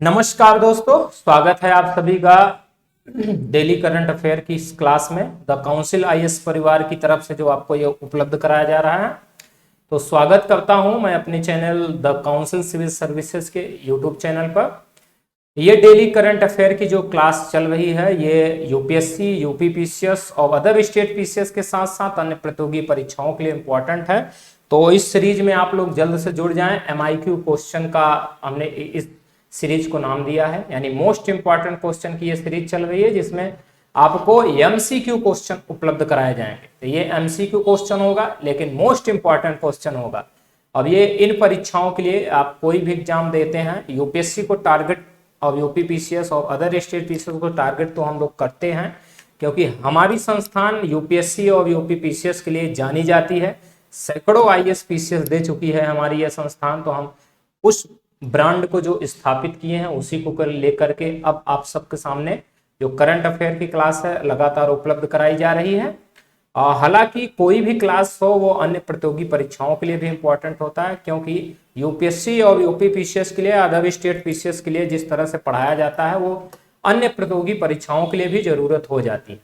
नमस्कार दोस्तों, स्वागत है आप सभी का डेली करंट अफेयर की इस क्लास में। द काउंसिल आईएएस परिवार की तरफ से जो आपको ये उपलब्ध कराया जा रहा है, तो स्वागत करता हूं मैं अपने channel the council civil services के यूट्यूब चैनल पर। ये डेली करंट अफेयर की जो क्लास चल रही है, ये यूपीएससी, यूपी पीसीएस और अदर स्टेट पीसीएस के साथ साथ अन्य प्रतियोगी परीक्षाओं के लिए इंपॉर्टेंट है। तो इस सीरीज में आप लोग जल्द से जुड़ जाएं। एमआईक्यू क्वेश्चन का हमने इस सीरीज को नाम दिया है, यानी मोस्ट इंपॉर्टेंट क्वेश्चन की ये सीरीज चल रही है, जिसमें आपको एमसीक्यू क्वेश्चन उपलब्ध कराए जाएंगे। तो ये एमसीक्यू क्वेश्चन होगा, लेकिन मोस्ट इंपॉर्टेंट क्वेश्चन होगा। अब ये इन परीक्षाओं के लिए आप कोई भी एग्जाम देते हैं, यूपीएससी को टारगेट और यूपी पीसीएस और अदर स्टेट पीसीएस को टारगेट तो हम लोग करते हैं, क्योंकि हमारी संस्थान यूपीएससी और यूपी पीसीएस के लिए जानी जाती है। सैकड़ों आईएएस पीसीएस दे चुकी है हमारी यह संस्थान। तो हम उस ब्रांड को जो स्थापित किए हैं उसी को लेकर के अब आप सबके सामने जो करंट अफेयर की क्लास है लगातार उपलब्ध कराई जा रही है। हालांकि कोई भी क्लास हो वो अन्य प्रतियोगी परीक्षाओं के लिए भी इंपॉर्टेंट होता है, क्योंकि यूपीएससी और यूपी पीसीएस के लिए, अदर स्टेट पीसीएस के लिए जिस तरह से पढ़ाया जाता है वो अन्य प्रतियोगी परीक्षाओं के लिए भी जरूरत हो जाती है,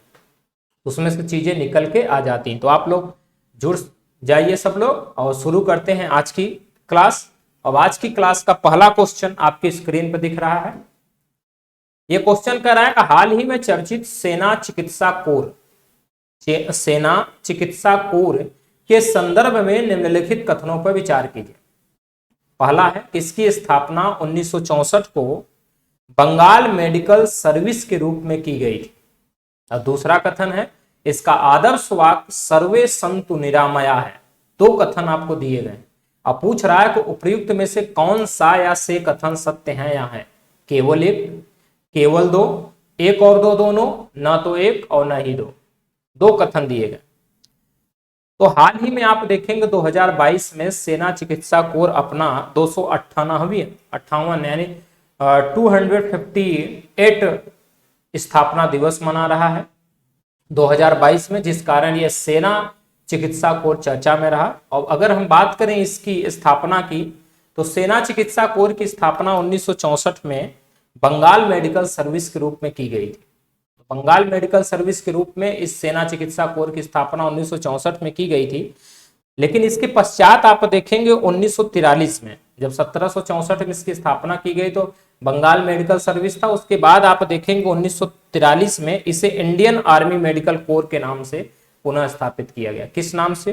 उसमें से चीजें निकल के आ जाती हैं। तो आप लोग जुड़ जाइए सब लोग, और शुरू करते हैं आज की क्लास। अब आज की क्लास का पहला क्वेश्चन आपकी स्क्रीन पर दिख रहा है। यह क्वेश्चन कह रहा है कि हाल ही में चर्चित सेना चिकित्सा कोर के संदर्भ में निम्नलिखित कथनों पर विचार कीजिए। पहला है, इसकी स्थापना 1964 को बंगाल मेडिकल सर्विस के रूप में की गई थी। और दूसरा कथन है, इसका आदर्श वाक्य सर्वे संतु निरामया है। दो कथन आपको दिए गए। अब पूछ रहा है कि उपर्युक्त में से कौन सा या से कथन सत्य है या है। केवल एक, केवल दो, एक और दो, दोनों, ना तो एक और ना ही दो। दो कथन दिए गए। तो हाल ही में आप देखेंगे 2022 में सेना चिकित्सा कोर अपना 258वां यानी 258 स्थापना दिवस मना रहा है 2022 में, जिस कारण यह सेना चिकित्सा कोर चर्चा में रहा। और अगर हम बात करें इसकी स्थापना की, तो सेना चिकित्सा कोर की स्थापना 1964 में बंगाल मेडिकल सर्विस के रूप में की गई थी। बंगाल मेडिकल सर्विस के रूप में इस सेना चिकित्सा कोर की स्थापना 1964 में की गई थी। लेकिन इसके पश्चात आप देखेंगे 1943 में, जब 1764 में इसकी स्थापना की गई तो बंगाल मेडिकल सर्विस था। उसके बाद आप देखेंगे 1943 में इसे इंडियन आर्मी मेडिकल कोर के नाम से पुनः स्थापित किया गया। किस नाम से?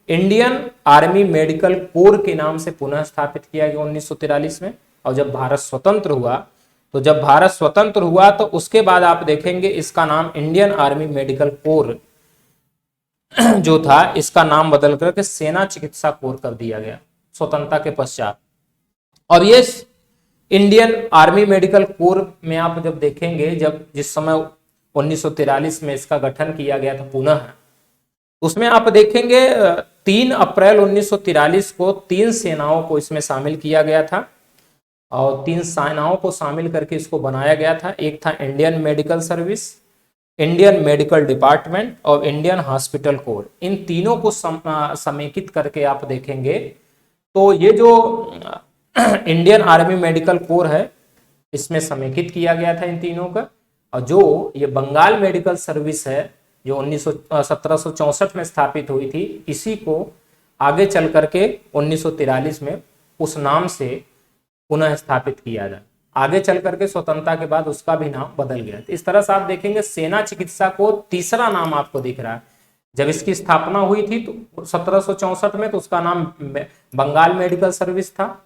इंडियन आर्मी मेडिकल कोर के नाम से पुनः स्थापित किया गया 1943 में। और जब भारत स्वतंत्र हुआ तो उसके बाद आप देखेंगे इसका नाम इंडियन आर्मी मेडिकल कोर जो था, इसका नाम बदल करके सेना चिकित्सा कोर कर दिया गया स्वतंत्रता के पश्चात। और ये इंडियन आर्मी मेडिकल कोर में आप जब देखेंगे, जिस समय 1943 में इसका गठन किया गया था पुनः, उसमें आप देखेंगे 3 अप्रैल 1943 को 3 सेनाओं को इसमें शामिल किया गया था। और 3 सेनाओं को शामिल करके इसको बनाया गया था। एक था Indian medical service, Indian medical department और इंडियन हॉस्पिटल कोर। इन तीनों को समेकित करके आप देखेंगे तो ये जो इंडियन आर्मी मेडिकल कोर है, इसमें समेकित किया गया था इन तीनों का। और जो ये बंगाल मेडिकल सर्विस है, जो 1764 में स्थापित हुई थी, इसी को आगे चल करके 1943 में उस नाम से पुनः स्थापित किया जाए। आगे चल करके स्वतंत्रता के बाद उसका भी नाम बदल गया। इस तरह से आप देखेंगे सेना चिकित्सा को तीसरा नाम आपको दिख रहा है। जब इसकी स्थापना हुई थी तो 1764 में, तो उसका नाम बंगाल मेडिकल सर्विस था।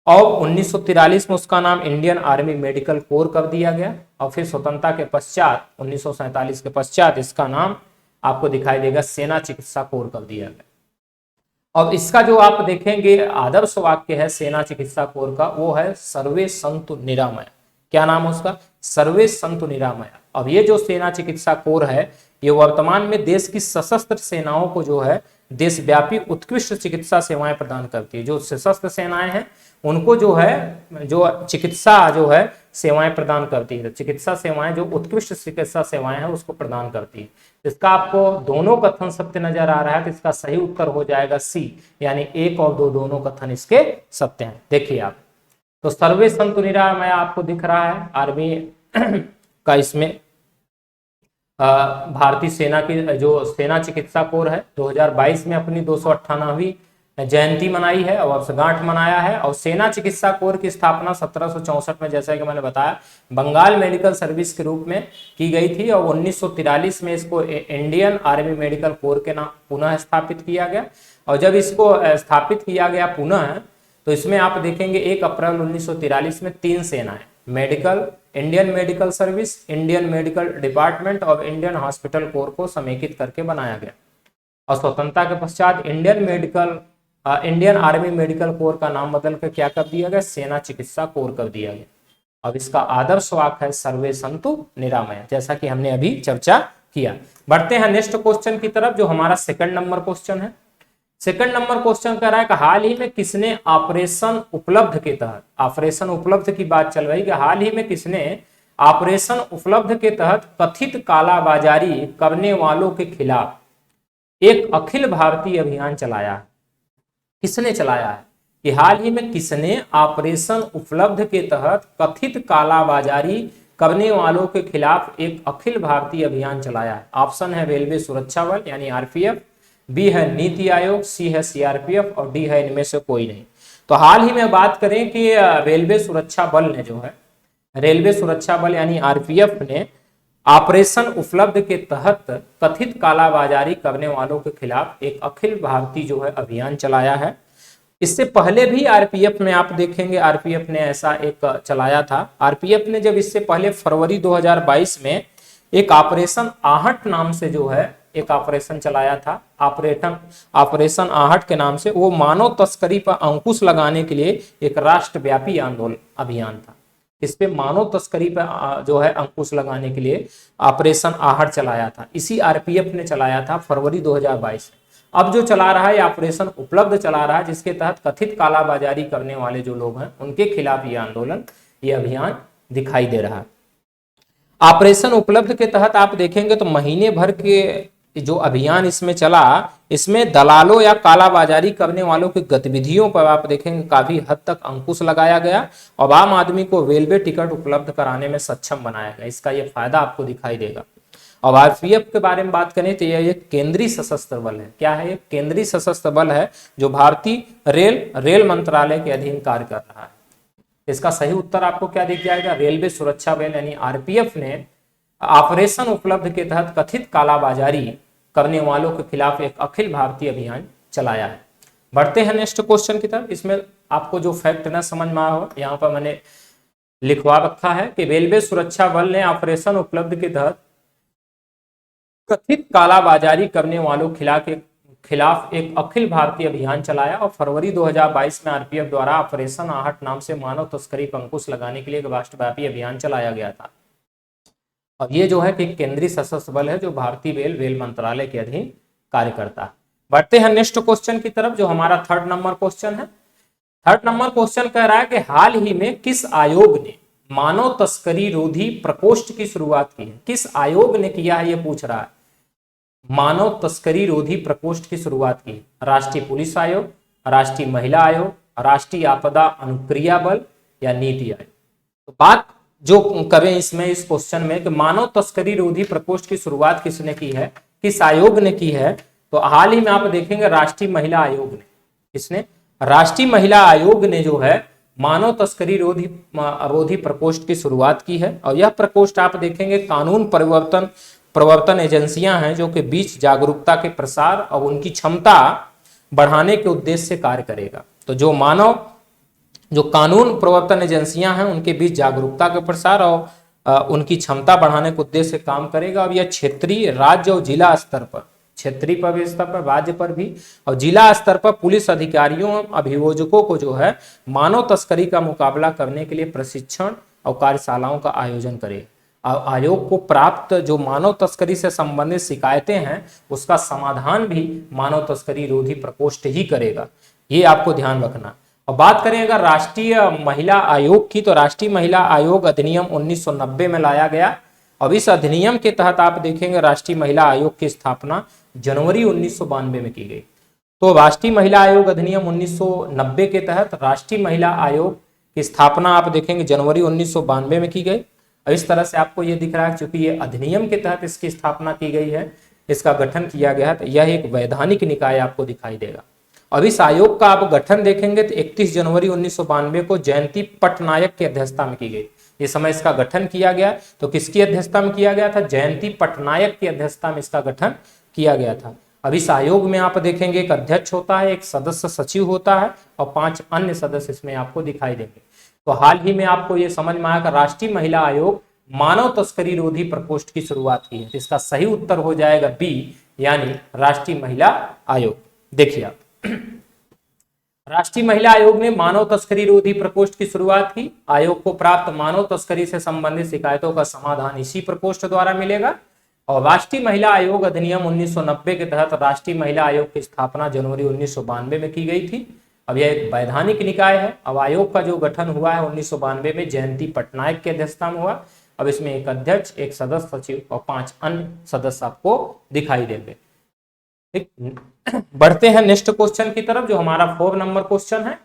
और 1943 में उसका नाम इंडियन आर्मी मेडिकल कोर कर दिया गया। और फिर स्वतंत्रता के पश्चात 1947 के पश्चात इसका नाम आपको दिखाई देगा सेना चिकित्सा कोर कर दिया गया। और इसका जो आप देखेंगे आदर्श वाक्य है सेना चिकित्सा कोर का, वो है सर्वे संतु निरामया। क्या नाम है उसका? सर्वे संतु निरामया। अब ये जो सेना चिकित्सा कोर है, ये वर्तमान में देश की सशस्त्र सेनाओं को जो है देशव्यापी उत्कृष्ट चिकित्सा सेवाएं प्रदान करती है। जो सशस्त्र सेनाएं हैं उनको जो है, जो चिकित्सा जो है सेवाएं प्रदान करती है। चिकित्सा सेवाएं जो उत्कृष्ट चिकित्सा सेवाएं हैं उसको प्रदान करती है। इसका आपको दोनों कथन सत्य नजर आ रहा है, तो इसका सही उत्तर हो जाएगा सी, यानी एक और दो दोनों कथन इसके सत्य हैं। देखिए आप, तो सर्वे संतु निरामया आपको दिख रहा है आर्मी का, इसमें भारतीय सेना की जो सेना चिकित्सा कोर है 2022 में अपनी 298वीं जयंती मनाई है और वर्षगांठ मनाया है। और सेना चिकित्सा कोर की स्थापना 1764 में, जैसा कि मैंने बताया, बंगाल मेडिकल सर्विस के रूप में की गई थी और 1943 में इसको इंडियन आर्मी मेडिकल कोर के नाम पुनः स्थापित किया गया। और जब इसको स्थापित किया गया पुनः, तो इसमें आप देखेंगे 1 अप्रैल 1943 में 3 सेनाएं, medical, Indian medical service, Indian medical department और इंडियन हॉस्पिटल कोर को समेकित करके बनाया गया। और स्वतंत्रता के पश्चात इंडियन आर्मी मेडिकल कोर का नाम बदल कर क्या कर दिया गया, सेना चिकित्सा कोर कर दिया गया। अब इसका आदर्श वाक्य है सर्वे संतु निरामया, जैसा कि हमने अभी चर्चा किया। बढ़ते हैं नेक्स्ट क्वेश्चन की तरफ, जो हमारा सेकंड नंबर क्वेश्चन है। सेकंड नंबर क्वेश्चन कह रहा है कि हाल ही में किसने ऑपरेशन उपलब्ध के तहत, ऑपरेशन उपलब्ध की बात चल रही है कि हाल ही में किसने ऑपरेशन उपलब्ध के तहत कथित कालाबाजारी करने वालों के खिलाफ एक अखिल भारतीय अभियान चलाया है। किसने चलाया है कि हाल ही में किसने ऑपरेशन उपलब्ध के तहत कथित कालाबाजारी करने वालों के खिलाफ एक अखिल भारतीय अभियान चलाया है। ऑप्शन है रेलवे सुरक्षा बल यानी आरपीएफ, बी है नीति आयोग, सी है सीआरपीएफ और डी है इनमें से कोई नहीं। तो हाल ही में बात करें कि रेलवे सुरक्षा बल ने जो है, रेलवे सुरक्षा बल यानी आरपीएफ ने ऑपरेशन उपलब्ध के तहत कथित कालाबाजारी करने वालों के खिलाफ एक अखिल भारतीय जो है अभियान चलाया है। इससे पहले भी आरपीएफ में आप देखेंगे, आरपीएफ ने ऐसा एक चलाया था। आरपीएफ ने जब इससे पहले फरवरी 2022 में एक ऑपरेशन आहट नाम से जो है एक ऑपरेशन चलाया था, ऑपरेशन आहट के नाम से, वो मानव तस्करी पर अंकुश लगाने के लिए एक राष्ट्रव्यापी आंदोलन अभियान था। इस पे मानव तस्करी पर जो है अंकुश लगाने के लिए ऑपरेशन आहट चलाया था, इसी आरपीएफ ने चलाया था फरवरी 2022 में। अब जो चला रहा है ऑपरेशन उपलब्ध चला रहा है, जिसके तहत कथित कालाबाजारी करने वाले जो लोग हैं उनके खिलाफ ये आंदोलन, ये अभियान दिखाई दे रहा है। ऑपरेशन उपलब्ध के तहत आप देखेंगे तो महीने भर के जो अभियान इसमें चला, इसमें दलालों या कालाबाजारी करने वालों की गतिविधियों पर आप देखेंगे काफी हद तक अंकुश लगाया गया और आम आदमी को रेलवे टिकट उपलब्ध कराने में सक्षम बनाया गया। इसका ये फायदा आपको दिखाई देगा। अब आरपीएफ के बारे में बात करें तो यह एक केंद्रीय सशस्त्र बल है। क्या है? एक केंद्रीय सशस्त्र बल है जो भारतीय रेल मंत्रालय के अधीन कार्य कर रहा है। इसका सही उत्तर आपको क्या दिख जाएगा? रेलवे सुरक्षा बल यानी आरपीएफ ने ऑपरेशन उपलब्ध के तहत कथित कालाबाजारी करने वालों के खिलाफ एक अखिल भारतीय अभियान चलाया है। बढ़ते हैं नेक्स्ट क्वेश्चन की तरफ। इसमें आपको जो फैक्ट ना समझ में आया हो, यहाँ पर मैंने लिखवा रखा है कि रेलवे सुरक्षा बल ने ऑपरेशन उपलब्ध के तहत कथित कालाबाजारी करने वालों खिलाफ एक अखिल भारतीय अभियान चलाया और फरवरी 2022 में आरपीएफ द्वारा ऑपरेशन आहट नाम से मानव तस्करी पर अंकुश लगाने के लिए एक राष्ट्रव्यापी अभियान चलाया गया था। और ये जो है कि केंद्रीय सशस्त्र बल है जो भारतीय रेल मंत्रालय के अधीन कार्य करता है। बढ़ते हैं नेक्स्ट क्वेश्चन की तरफ, जो हमारा थर्ड नंबर क्वेश्चन है। थर्ड नंबर क्वेश्चन कह रहा है कि हाल ही में किस आयोग ने मानव तस्करी रोधी प्रकोष्ठ की शुरुआत की है? किस आयोग ने किया है, ये पूछ रहा है। मानव तस्करी रोधी प्रकोष्ठ की शुरुआत की, राष्ट्रीय पुलिस आयोग, राष्ट्रीय महिला आयोग, राष्ट्रीय आपदा अनुक्रिया बल या नीति आयोग? तो बात जो करें इसमें इस क्वेश्चन में कि मानव तस्करी रोधी प्रकोष्ठ की शुरुआत किसने की है, किस आयोग ने की है, तो हाल ही में आप देखेंगे राष्ट्रीय महिला आयोग ने। किसने? राष्ट्रीय महिला आयोग ने जो है मानव तस्करी रोधी प्रकोष्ठ की शुरुआत की है। और यह प्रकोष्ठ आप देखेंगे कानून प्रवर्तन एजेंसियां हैं जो कि बीच जागरूकता के प्रसार और उनकी क्षमता बढ़ाने के उद्देश्य से कार्य करेगा। तो जो कानून प्रवर्तन एजेंसियां हैं उनके बीच जागरूकता के प्रसार और उनकी क्षमता बढ़ाने के उद्देश्य से काम करेगा। अब यह क्षेत्रीय, राज्य और जिला स्तर पर, क्षेत्रीय स्तर पर, राज्य पर भी और जिला स्तर पर पुलिस अधिकारियों, अभियोजकों को जो है मानव तस्करी का मुकाबला करने के लिए प्रशिक्षण और कार्यशालाओं का आयोजन करेगा। आयोग को प्राप्त जो मानव तस्करी से संबंधित शिकायतें हैं उसका समाधान भी मानव तस्करी रोधी प्रकोष्ठ ही करेगा, ये आपको ध्यान रखना। और बात करें अगर राष्ट्रीय महिला आयोग की, तो राष्ट्रीय महिला आयोग अधिनियम 1990 में लाया गया। अब इस अधिनियम के तहत आप देखेंगे राष्ट्रीय महिला आयोग की स्थापना जनवरी 1992 में की गई। तो राष्ट्रीय महिला आयोग अधिनियम 1990 के तहत राष्ट्रीय महिला आयोग की स्थापना आप देखेंगे जनवरी 1992 में की गई। अब इस तरह से आपको ये दिख रहा है क्योंकि ये अधिनियम के तहत इसकी स्थापना की गई है, इसका गठन किया गया है, तो यह एक वैधानिक निकाय आपको दिखाई देगा। अब इस आयोग का आप गठन देखेंगे तो 31 जनवरी 1992 को जयंती पटनायक की अध्यक्षता में की गई। इस समय इसका गठन किया गया तो किसकी अध्यक्षता में किया गया था? जयंती पटनायक की अध्यक्षता में इसका गठन किया गया था। अब इस आयोग में आप देखेंगे एक अध्यक्ष होता है, एक सदस्य सचिव होता है और 5 अन्य सदस्य इसमें आपको दिखाई देंगे। तो हाल ही में आपको ये समझ में आया कि राष्ट्रीय महिला आयोग मानव तस्करी रोधी प्रकोष्ठ की शुरुआत की है। तो इसका सही उत्तर हो जाएगा बी, यानी राष्ट्रीय महिला आयोग। देखिए आप, राष्ट्रीय महिला आयोग ने मानव तस्करी रोधी प्रकोष्ठ की शुरुआत की। आयोग को प्राप्त मानव तस्करी से संबंधित शिकायतों का समाधान इसी प्रकोष्ठ द्वारा मिलेगा। और राष्ट्रीय महिला आयोग अधिनियम 1990 के तहत राष्ट्रीय महिला आयोग की स्थापना जनवरी 1992 में की गई थी। अब यह एक वैधानिक निकाय है। अब आयोग का जो गठन हुआ है 1992 में जयंती पटनायक की अध्यक्षता में हुआ। अब इसमें एक अध्यक्ष, एक सदस्य सचिव और 5 अन्य सदस्य आपको दिखाई देंगे। ठीक, बढ़ते हैं नेक्स्ट क्वेश्चन की तरफ, जो हमारा 4 नंबर क्वेश्चन है।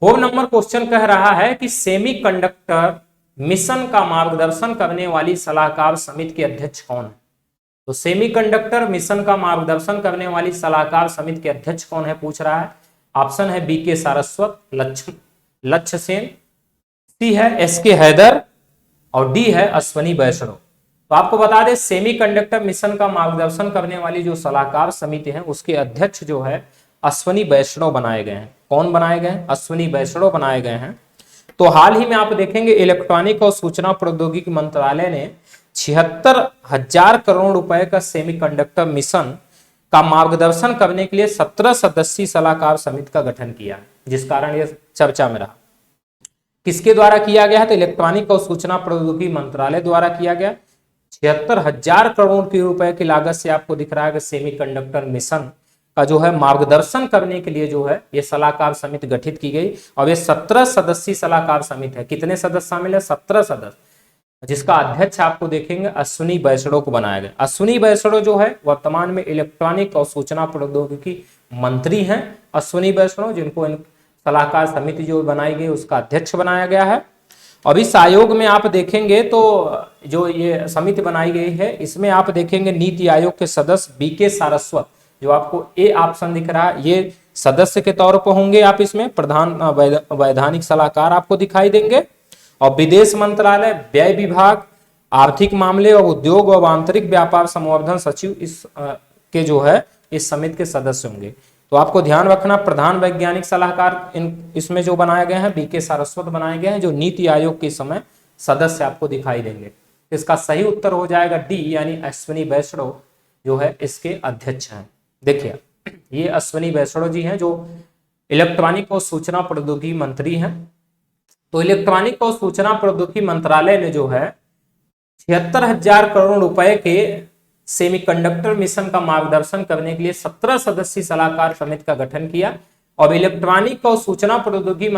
4 नंबर क्वेश्चन कह रहा है कि सेमीकंडक्टर मिशन का मार्गदर्शन करने वाली सलाहकार समिति के अध्यक्ष कौन है? तो सेमीकंडक्टर मिशन का मार्गदर्शन करने वाली सलाहकार समिति के अध्यक्ष कौन है पूछ रहा है। ऑप्शन है बीके सारस्वत, लक्ष्य सेन, सी है एसके हैदर और डी है अश्वनी वैष्णव। तो आपको बता दें सेमीकंडक्टर मिशन का मार्गदर्शन करने वाली जो सलाहकार समिति है उसके अध्यक्ष जो है अश्वनी वैष्णव बनाए गए हैं। कौन बनाए गए हैं? अश्वनी वैष्णव बनाए गए हैं। तो हाल ही में आप देखेंगे इलेक्ट्रॉनिक और सूचना प्रौद्योगिकी मंत्रालय ने 76,000 करोड़ रुपए का सेमीकंडक्टर मिशन का मार्गदर्शन करने के लिए 17 सदस्यीय सलाहकार समिति का गठन किया, जिस कारण यह चर्चा में रहा। किसके द्वारा किया गया है? तो इलेक्ट्रॉनिक और सूचना प्रौद्योगिकी मंत्रालय द्वारा किया गया। 76,000 करोड़ की रुपए की लागत से आपको दिख रहा है कि सेमीकंडक्टर मिशन का जो है मार्गदर्शन करने के लिए जो है ये सलाहकार समिति गठित की गई। और ये 17 सदस्यीय सलाहकार समिति है। कितने सदस्य शामिल है? 17 सदस्य, जिसका अध्यक्ष आपको देखेंगे अश्वनी वैष्णव को बनाया गया। अश्वनी वैष्णव जो है वर्तमान में इलेक्ट्रॉनिक और सूचना प्रौद्योगिकी मंत्री हैं। अश्वनी वैष्णव, जिनको सलाहकार समिति जो बनाई गई उसका अध्यक्ष बनाया गया है। अब इस आयोग में आप देखेंगे तो जो ये समिति बनाई गई है इसमें आप देखेंगे नीति आयोग के सदस्य बीके सारस्वत, जो आपको ए ऑप्शन दिख रहा है, ये सदस्य के तौर पर होंगे। आप इसमें प्रधान वैधानिक सलाहकार आपको दिखाई देंगे। और विदेश मंत्रालय, व्यय विभाग, आर्थिक मामले और उद्योग और आंतरिक व्यापार संवर्धन सचिव इस के जो है इस समिति के सदस्य होंगे। तो आपको ध्यान रखना प्रधान वैज्ञानिक सलाहकार इसमें जो बनाए गए हैं बीके सारस्वत बनाए गए हैं, जो नीति आयोग के समय सदस्य आपको दिखाई देंगे। इसका सही उत्तर हो जाएगा डी, यानी अश्वनी वैष्णव जो है इसके अध्यक्ष हैं। देखिए ये अश्वनी वैष्णव जी हैं जो इलेक्ट्रॉनिक और सूचना प्रौद्योगिकी मंत्री हैं। तो इलेक्ट्रॉनिक और सूचना प्रौद्योगिकी मंत्रालय ने जो है 76,000 करोड़ रुपए के सेमीकंडक्टर मिशन का मार्गदर्शन करने के लिए 17 सदस्यीय सलाहकार समिति का गठन किया। और इलेक्ट्रॉनिक और सूचना प्रौद्योगिकी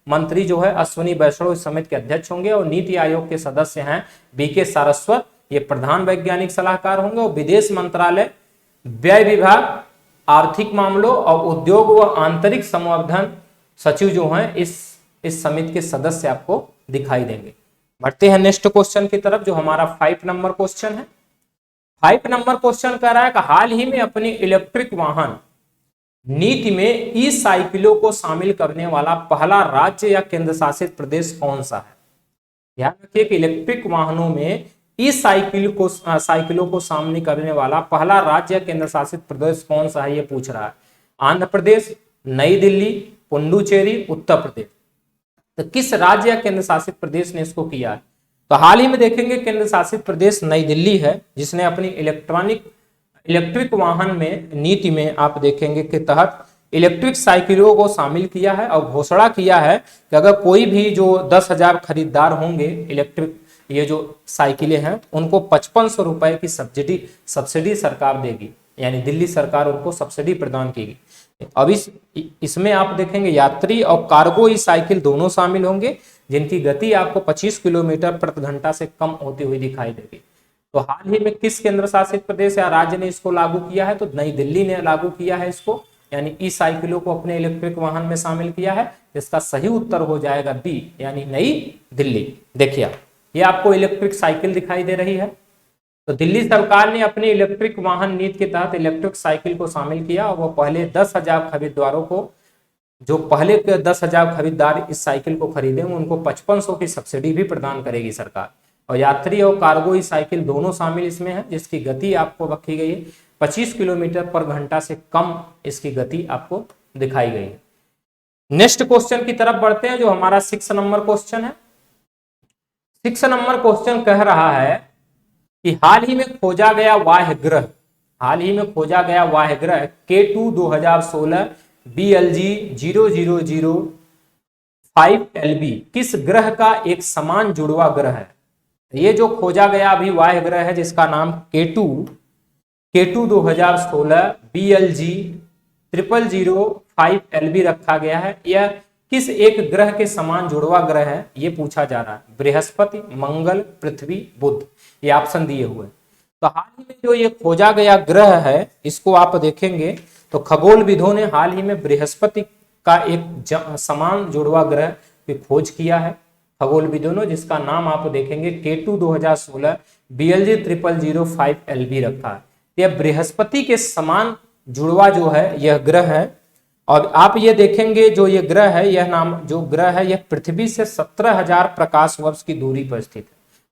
मंत्री जो है अश्वनी वैष्णव इस समिति के अध्यक्ष होंगे। और नीति आयोग के सदस्य हैं बीके सारस्वत, ये प्रधान वैज्ञानिक सलाहकार होंगे। और विदेश मंत्रालय, व्यय विभाग, आर्थिक मामलों और उद्योग व आंतरिक संवर्धन सचिव जो हैं इस समिति के सदस्य आपको दिखाई देंगे। बढ़ते हैं नेक्स्ट क्वेश्चन की तरफ, जो हमारा 5 नंबर क्वेश्चन है। 5 नंबर क्वेश्चन कह रहा है कि हाल ही में अपनी इलेक्ट्रिक वाहन नीति में ई साइकिलों को शामिल करने वाला पहला राज्य या केंद्र शासित प्रदेश कौन सा है? ध्यान रखिए कि इलेक्ट्रिक वाहनों में ई साइकिलों को शामिल करने वाला पहला राज्य या केंद्र शासित प्रदेश कौन सा है, ये पूछ रहा है। आंध्र प्रदेश, नई दिल्ली, पुडुचेरी, उत्तर प्रदेश। तो किस राज्य या केंद्र शासित प्रदेश ने इसको किया है? तो हाल ही में देखेंगे केंद्र शासित प्रदेश नई दिल्ली है, जिसने अपनी इलेक्ट्रिक वाहन में नीति में आप देखेंगे के तहत इलेक्ट्रिक साइकिलों को शामिल किया है। और घोषणा किया है कि अगर कोई भी जो 10,000 खरीदार होंगे इलेक्ट्रिक ये जो साइकिलें हैं उनको 5500 रुपए की सब्सिडी सरकार देगी, यानी दिल्ली सरकार उनको सब्सिडी प्रदान करेगी। अब इसमें आप देखेंगे यात्री और कार्गो ई साइकिल दोनों शामिल होंगे, जिनकी गति आपको 25 किलोमीटर प्रति घंटा से कम होती हुई दिखाई देगी। तो हाल ही में किस केंद्र शासित प्रदेश या राज्य ने इसको लागू किया है? तो नई दिल्ली ने लागू किया है इसको। यानी ई साइकिलों को अपने इलेक्ट्रिक वाहन में शामिल किया है। इसका सही उत्तर हो जाएगा बी, यानी नई दिल्ली। देखिए ये आपको इलेक्ट्रिक साइकिल दिखाई दे रही है। तो दिल्ली सरकार ने अपनी इलेक्ट्रिक वाहन नीति के तहत इलेक्ट्रिक साइकिल को शामिल किया और वो पहले 10,000 खरीदारों को, जो पहले के 10,000 खरीदार इस साइकिल को खरीदेंगे उनको 5500 की सब्सिडी भी प्रदान करेगी सरकार। और यात्री और कार्गो इस साइकिल दोनों शामिल इसमें है, जिसकी गति आपको रखी गई है 25 किलोमीटर पर घंटा से कम इसकी गति आपको दिखाई गई है। नेक्स्ट क्वेश्चन की तरफ बढ़ते हैं, जो हमारा 6 नंबर क्वेश्चन है। 6 नंबर क्वेश्चन कह रहा है कि हाल ही में खोजा गया वाह्य ग्रह, हाल ही में खोजा गया वाह्य ग्रह K2 2016 BLG 0005 LB किस ग्रह का एक समान जुड़वा ग्रह है। ये जो खोजा गया अभी वाह्य ग्रह है जिसका नाम K2 2016 BLG 0005 LB रखा गया है, यह किस एक ग्रह के समान जुड़वा ग्रह है ये पूछा जा रहा है। बृहस्पति, मंगल, पृथ्वी, बुध, ये ऑप्शन दिए हुए। तो हाल ही में जो ये खोजा गया ग्रह है इसको आप देखेंगे तो खगोलविदों ने हाल ही में बृहस्पति का एक समान जुड़वा ग्रह की खोज किया है खगोलविदों ने, जिसका नाम आप देखेंगे K2 2016 BLG 0005 LB रखा है। यह बृहस्पति के समान जुड़वा जो है यह ग्रह है। और आप ये देखेंगे जो ये ग्रह है, यह नाम जो ग्रह है यह पृथ्वी से 17,000 प्रकाश वर्ष की दूरी पर स्थित है।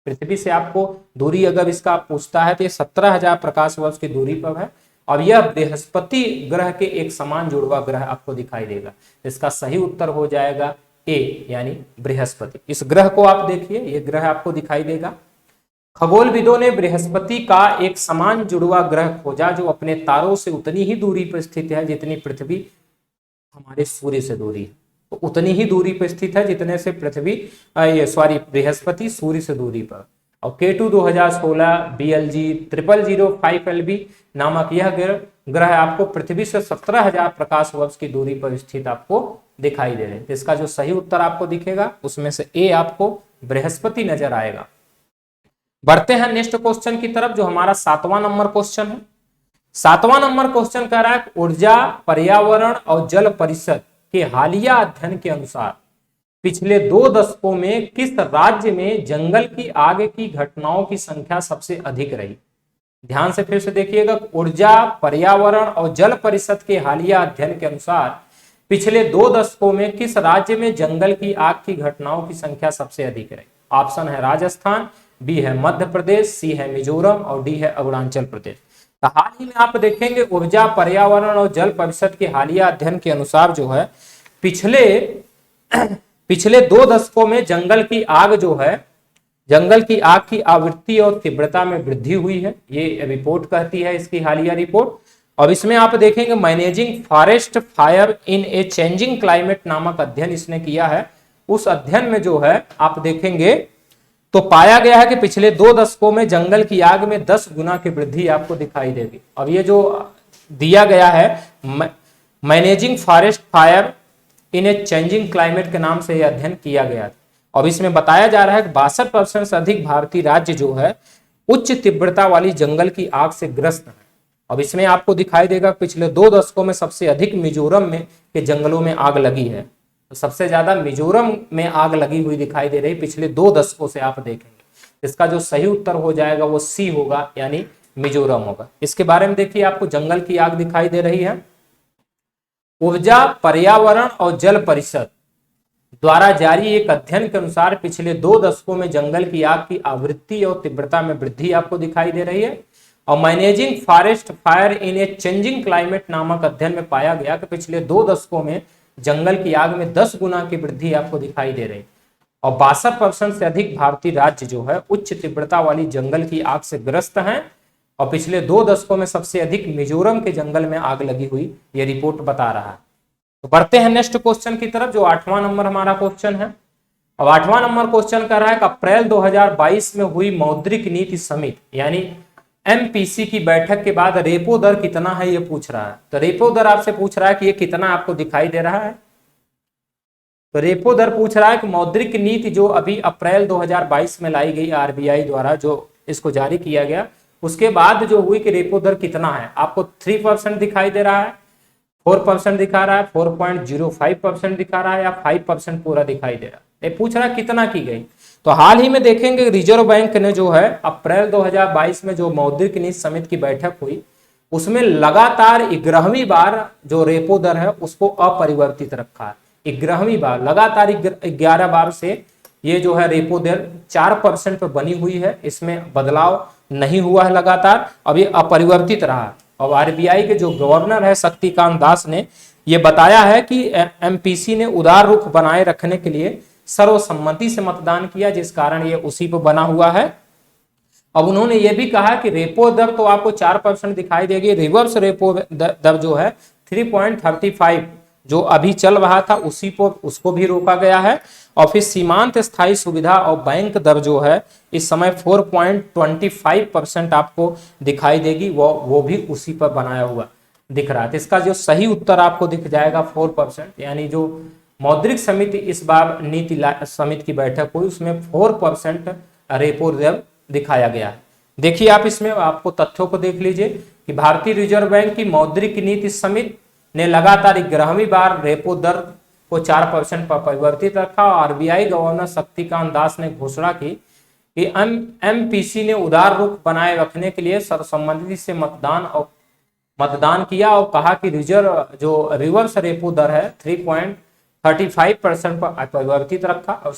पृथ्वी से आपको दूरी अगर इसका पूछता है तो ये 17,000 प्रकाश वर्ष की दूरी पर है। और यह बृहस्पति ग्रह के एक समान जुड़वा ग्रह आपको दिखाई देगा। इसका सही उत्तर हो जाएगा ए, यानी बृहस्पति। इस ग्रह को आप देखिए, ये ग्रह आपको दिखाई देगा। खगोलविदों ने बृहस्पति का एक समान जुड़वा ग्रह खोजा जो अपने तारों से उतनी ही दूरी पर स्थित है जितनी पृथ्वी हमारे सूर्य से दूरी है। तो उतनी ही दूरी पर स्थित है जितने से बृहस्पति सूर्य से दूरी पर। और K2 2016 BLG 0005 LB नामक यह ग्रह आपको पृथ्वी से 17,000 प्रकाश वर्ष की दूरी पर स्थित आपको दिखाई दे रहे हैं। इसका जो सही उत्तर आपको दिखेगा उसमें से ए आपको बृहस्पति नजर आएगा। बढ़ते हैं नेक्स्ट क्वेश्चन की तरफ, जो हमारा 7वां नंबर क्वेश्चन है। 7वां नंबर क्वेश्चन कह रहा है ऊर्जा, पर्यावरण और जल परिषद के हालिया अध्ययन के अनुसार पिछले 2 दशकों में किस राज्य में जंगल की आग की घटनाओं की संख्या सबसे अधिक रही। ध्यान से फिर से देखिएगा, ऊर्जा, पर्यावरण और जल परिषद के हालिया अध्ययन के अनुसार पिछले 2 दशकों में किस राज्य में जंगल की आग की घटनाओं की संख्या सबसे अधिक रही। ऑप्शन है राजस्थान, बी है मध्य प्रदेश, सी है मिजोरम और डी है अरुणाचल प्रदेश। तो हाल ही में आप देखेंगे ऊर्जा, पर्यावरण और जल परिषद के हालिया अध्ययन के अनुसार जो है पिछले 2 दशकों में जंगल की आग जो है, जंगल की आग की आवृत्ति और तीव्रता में वृद्धि हुई है, ये रिपोर्ट कहती है इसकी हालिया रिपोर्ट। और इसमें आप देखेंगे managing forest fire in a changing climate नामक अध्ययन इसने किया है। उस अध्ययन में जो है आप देखेंगे तो पाया गया है कि पिछले 2 दशकों में जंगल की आग में 10 गुना की वृद्धि आपको दिखाई देगी। अब ये जो दिया गया है managing forest fire in a changing climate के नाम से यह अध्ययन किया गया था। अब इसमें बताया जा रहा है कि 62% से अधिक भारतीय राज्य जो है उच्च तीव्रता वाली जंगल की आग से ग्रस्त है। अब इसमें आपको दिखाई देगा पिछले 2 दशकों में सबसे अधिक मिजोरम में के जंगलों में आग लगी है। तो सबसे ज्यादा मिजोरम में आग लगी हुई दिखाई दे रही पिछले 2 दशकों से आप देखेंगे। इसका जो सही उत्तर हो जाएगा वो सी होगा, यानी मिजोरम होगा। इसके बारे में देखिए, आपको जंगल की आग दिखाई दे रही है। ऊर्जा, पर्यावरण और जल परिषद द्वारा जारी एक अध्ययन के अनुसार पिछले 2 दशकों में जंगल की आग की आवृत्ति और तीव्रता में वृद्धि आपको दिखाई दे रही है। और managing forest fire in a changing climate नामक अध्ययन में पाया गया कि पिछले 2 दशकों में जंगल की आग में 10 गुना की वृद्धि आपको दिखाई दे रही। और 62% से अधिक भारतीय राज्य जो है उच्च तीव्रता वाली जंगल की आग से ग्रस्त हैं। और पिछले 2 दशकों में सबसे अधिक मिजोरम के जंगल में आग लगी हुई ये रिपोर्ट बता रहा है। तो बढ़ते हैं नेक्स्ट क्वेश्चन की तरफ, जो 8वां नंबर हमारा क्वेश्चन है। अब 8वां नंबर क्वेश्चन कर रहा है कि अप्रैल 2022 में हुई मौद्रिक नीति समिति यानी MPC की बैठक के बाद रेपो दर कितना है ये पूछ रहा है। तो रेपो दर आपसे पूछ रहा है कि ये कितना आपको दिखाई दे रहा है। तो रेपो दर पूछ रहा है कि मौद्रिक नीति जो अभी अप्रैल 2022 में लाई गई RBI द्वारा, जो इसको जारी किया गया, उसके बाद जो हुई कि रेपो दर कितना है। आपको 3% दिखाई दे रहा है, 4% दिखा रहा है, 4.05% दिखा रहा है, या 5% पूरा दिखाई दे रहा है। ये पूछ रहा है कितना की गई। तो हाल ही में देखेंगे रिजर्व बैंक ने जो है अप्रैल 2022 में जो मौद्रिक नीति समिति की बैठक हुई, उसमें लगातार 11वीं बार जो रेपो दर है उसको अपरिवर्तित रखा है। 11वीं बार लगातार 11 बार से ये जो है रेपो दर 4% पर बनी हुई है, इसमें बदलाव नहीं हुआ है लगातार, अब ये अपरिवर्तित रहा है। और आरबीआई के जो गवर्नर है शक्तिकांत दास ने ये बताया है कि एमपीसी ने उदार रुख बनाए रखने के लिए सर्वसम्मति से मतदान किया, जिस कारण ये उसी पर बना हुआ है। अब उन्होंने ये भी कहा कि रेपो दर तो आपको 4% दिखाई देगी, रिवर्स रेपो दर जो है 3.35 जो अभी चल रहा था उसी को उसको भी रोका गया है। और फिर सीमांत स्थायी सुविधा और बैंक दर जो है इस समय 4.25% आपको दिखाई देगी, वो भी उसी पर बनाया हुआ दिख रहा है। तो इसका जो सही उत्तर आपको दिख जाएगा 4%, यानी जो मौद्रिक समिति इस बार नीति समिति की बैठक हुई उसमें 4% रेपो दर दिखाया गया है। देखिए आप इसमें आपको तथ्यों को देख लीजिए कि भारतीय रिजर्व बैंक की मौद्रिक नीति समिति ने लगातार 11वीं बार रेपो दर को 4% पर परिवर्तित रखा। और आरबीआई गवर्नर शक्तिकांत दास ने घोषणा की कि एमपीसी ने उदार रुख बनाए रखने के लिए सर्वसम्मति से मतदान किया और कहा कि रिवर्स रेपो दर है 3.35% पर परिवर्तित रखा और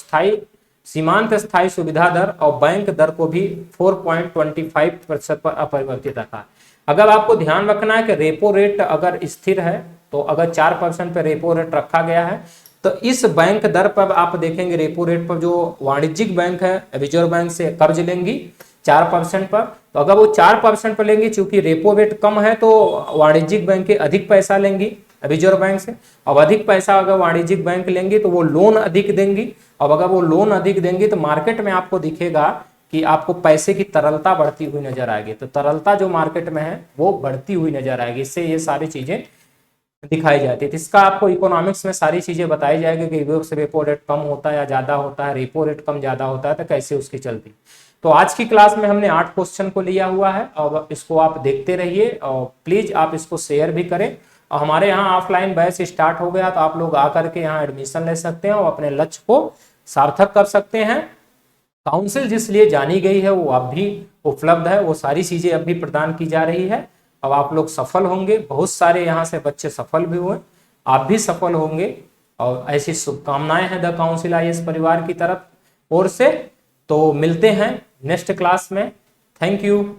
सीमांत स्थायी सुविधा दर और बैंक दर को भी 4.25% पर अपरिवर्तित रखा। अगर आपको ध्यान रखना है कि रेपो रेट अगर स्थिर है तो अगर 4% पर रेपो रेट रखा गया है तो इस बैंक दर पर आप देखेंगे रेपो रेट पर जो वाणिज्यिक बैंक है रिजर्व बैंक से कर्ज लेंगी 4% पर, तो अगर वो 4% पर लेंगी, चूंकि रेपो रेट कम है तो वाणिज्यिक बैंक अधिक पैसा लेंगी रिजर्व बैंक से। अब अधिक पैसा अगर वाणिज्यिक बैंक लेंगी तो वो लोन अधिक देंगी। अब अगर वो लोन अधिक देंगी तो मार्केट में आपको दिखेगा कि आपको पैसे की तरलता बढ़ती हुई नजर आएगी। तो तरलता जो मार्केट में है वो बढ़ती हुई नजर आएगी, इससे ये सारी चीजें दिखाई जाती है। तो इसका आपको इकोनॉमिक्स में सारी चीजें बताई जाएगी कि रिवर्स रेपो रेट कम होता है या ज्यादा होता है, रेपो रेट कम ज्यादा होता है तो कैसे उसकी चलती। तो आज की क्लास में हमने 8 क्वेश्चन को लिया हुआ है और इसको आप देखते रहिए और प्लीज आप इसको शेयर भी करें। और हमारे यहाँ ऑफलाइन बैच स्टार्ट हो गया तो आप लोग आकर के यहाँ एडमिशन ले सकते हैं और अपने लक्ष्य को सार्थक कर सकते हैं। काउंसिल जिस लिए जानी गई है वो अब भी उपलब्ध है, वो सारी चीजें अब भी प्रदान की जा रही है। अब आप लोग सफल होंगे, बहुत सारे यहाँ से बच्चे सफल भी हुए, आप भी सफल होंगे और ऐसी शुभकामनाएं हैं द काउंसिल आईएएस परिवार की तरफ ओर से। तो मिलते हैं नेक्स्ट क्लास में। Thank you.